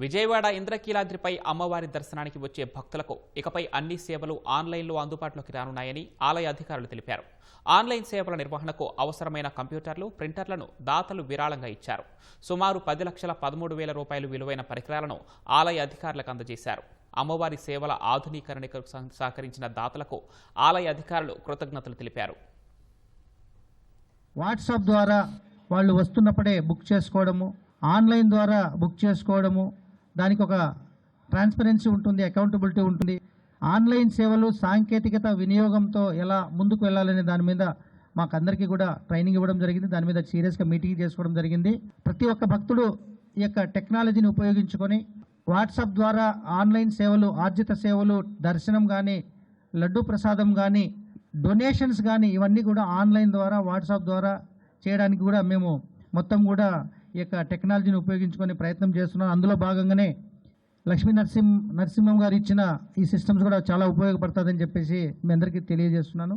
విజయవాడ ఇంద్రకీలాద్రిపై అమ్మవారి దర్శనానికి వచ్చే భక్తులకు ఇకపై అన్ని సేవలు ఆన్లైన్లో అందుబాటులోకి రానున్నాయని ఆలయ అధికారులు తెలిపారు. ఆన్లైన్ సేవల నిర్వహణకు అవసరమైన కంప్యూటర్లు, ప్రింటర్లను దాతలు విరాళంగా ఇచ్చారు. సుమారు 10,13,000 రూపాయలు విలువైన పరికరాలను ఆలయ అధికారులకు అందజేశారు. అమ్మవారి సేవల ఆధునీకరణకు సహకరించిన దాతలకు ఆలయ అధికారులు కృతజ్ఞతలు తెలిపారు. వాట్సాప్ ద్వారా వాళ్ళు వస్తున్నప్పుడే బుక్ చేసుకోవడము, ఆన్లైన్ ద్వారా బుక్ చేసుకోవడము, దానికి ఒక ట్రాన్స్పరెన్సీ ఉంటుంది, అకౌంటబిలిటీ ఉంటుంది. ఆన్లైన్ సేవలు సాంకేతికత వినియోగంతో ఎలా ముందుకు వెళ్ళాలనే దాని మీద మాకందరికీ కూడా ట్రైనింగ్ ఇవ్వడం జరిగింది. దాని మీద సీరియస్గా మీటింగ్ చేసుకోవడం జరిగింది. ప్రతి ఒక్క భక్తుడు ఈ యొక్క టెక్నాలజీని ఉపయోగించుకొని వాట్సాప్ ద్వారా ఆన్లైన్ సేవలు, ఆర్జిత సేవలు, దర్శనం కానీ, లడ్డు ప్రసాదం కానీ, డొనేషన్స్ కానీ ఇవన్నీ కూడా ఆన్లైన్ ద్వారా వాట్సాప్ ద్వారా చేయడానికి కూడా మేము మొత్తం కూడా ఈ యొక్క టెక్నాలజీని ఉపయోగించుకొని ప్రయత్నం చేస్తున్నాం. అందులో భాగంగానే లక్ష్మీ నరసింహం గారు ఇచ్చిన ఈ సిస్టమ్స్ కూడా చాలా ఉపయోగపడుతుందని చెప్పేసి మీ అందరికీ తెలియజేస్తున్నాను.